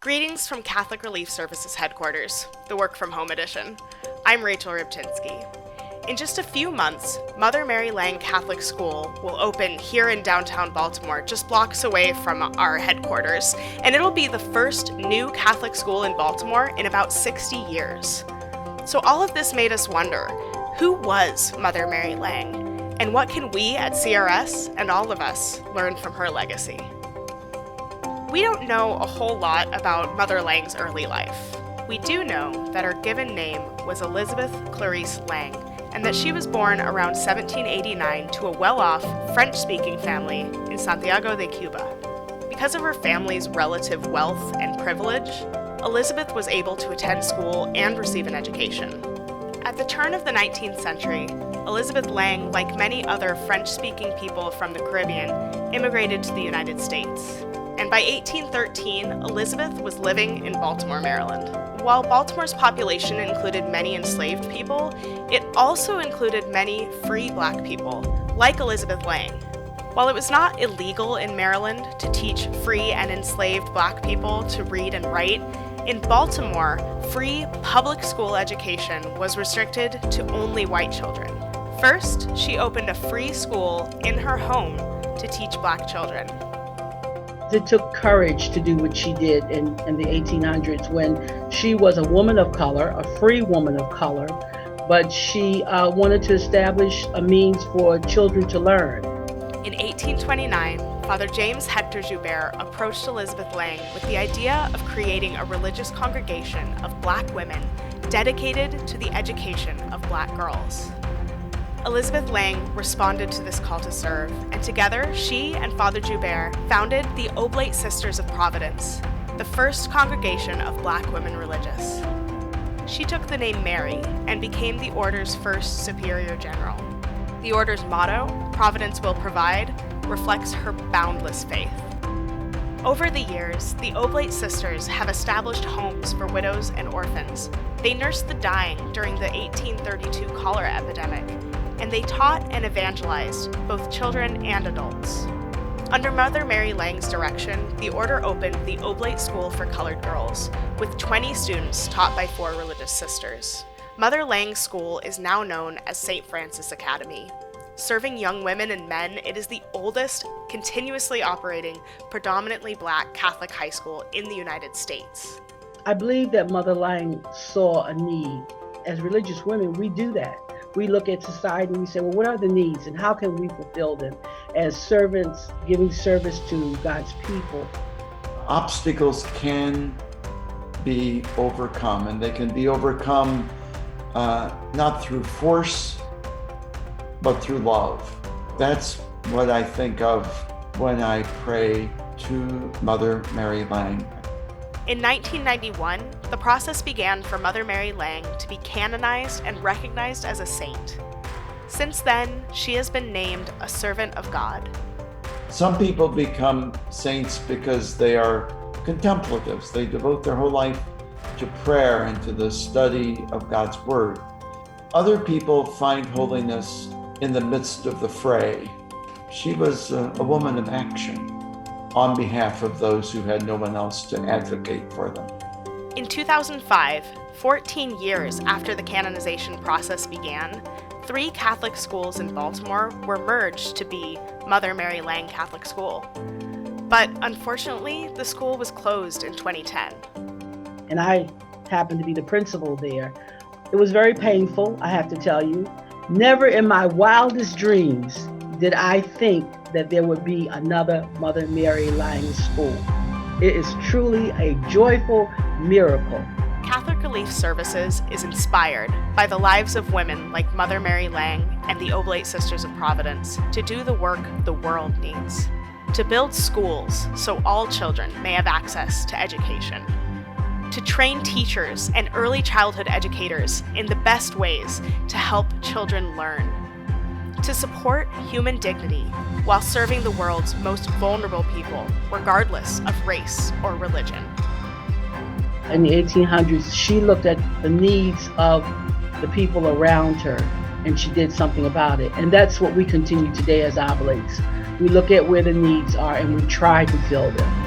Greetings from Catholic Relief Services headquarters, the Work From Home edition. I'm Rachel Rybczynski. In just a few months, Mother Mary Lange Catholic School will open here in downtown Baltimore, just blocks away from our headquarters, and it'll be the first new Catholic school in Baltimore in about 60 years. So all of this made us wonder, who was Mother Mary Lange, and what can we at CRS and all of us learn from her legacy? We don't know a whole lot about Mother Lange's early life. We do know that her given name was Elizabeth Clarice Lange, and that she was born around 1789 to a well-off, French-speaking family in Santiago de Cuba. Because of her family's relative wealth and privilege, Elizabeth was able to attend school and receive an education. At the turn of the 19th century, Elizabeth Lange, like many other French-speaking people from the Caribbean, immigrated to the United States. And by 1813, Elizabeth was living in Baltimore, Maryland. While Baltimore's population included many enslaved people, it also included many free Black people, like Elizabeth Lange. While it was not illegal in Maryland to teach free and enslaved Black people to read and write, in Baltimore, free public school education was restricted to only white children. First, she opened a free school in her home to teach Black children. It took courage to do what she did in the 1800s when she was a woman of color, a free woman of color, but she wanted to establish a means for children to learn. In 1829, Father James Hector Joubert approached Elizabeth Lange with the idea of creating a religious congregation of Black women dedicated to the education of Black girls. Elizabeth Lange responded to this call to serve, and together she and Father Joubert founded the Oblate Sisters of Providence, the first congregation of Black women religious. She took the name Mary and became the order's first superior general. The order's motto, Providence Will Provide, reflects her boundless faith. Over the years, the Oblate Sisters have established homes for widows and orphans. They nursed the dying during the 1832 cholera epidemic, and they taught and evangelized both children and adults. Under Mother Mary Lange's direction, the order opened the Oblate School for Colored Girls, with 20 students taught by 4 religious sisters. Mother Lange's school is now known as St. Francis Academy. Serving young women and men, it is the oldest, continuously operating, predominantly Black Catholic high school in the United States. I believe that Mother Lange saw a need. As religious women, we do that. We look at society and we say, well, what are the needs and how can we fulfill them as servants giving service to God's people? Obstacles can be overcome, and they can be overcome not through force, but through love. That's what I think of when I pray to Mother Mary Lange. In 1991, the process began for Mother Mary Lange to be canonized and recognized as a saint. Since then, she has been named a servant of God. Some people become saints because they are contemplatives. They devote their whole life to prayer and to the study of God's Word. Other people find holiness in the midst of the fray. She was a woman of action on behalf of those who had no one else to advocate for them. In 2005, 14 years after the canonization process began, 3 Catholic schools in Baltimore were merged to be Mother Mary Lange Catholic School. But unfortunately, the school was closed in 2010. And I happened to be the principal there. It was very painful, I have to tell you. Never in my wildest dreams did I think that there would be another Mother Mary Lange school. It is truly a joyful miracle. Catholic Relief Services is inspired by the lives of women like Mother Mary Lange and the Oblate Sisters of Providence to do the work the world needs, to build schools so all children may have access to education, to train teachers and early childhood educators in the best ways to help children learn, to support human dignity while serving the world's most vulnerable people, regardless of race or religion. In the 1800s, she looked at the needs of the people around her, and she did something about it. And that's what we continue today as oblates. We look at where the needs are and we try to fill them.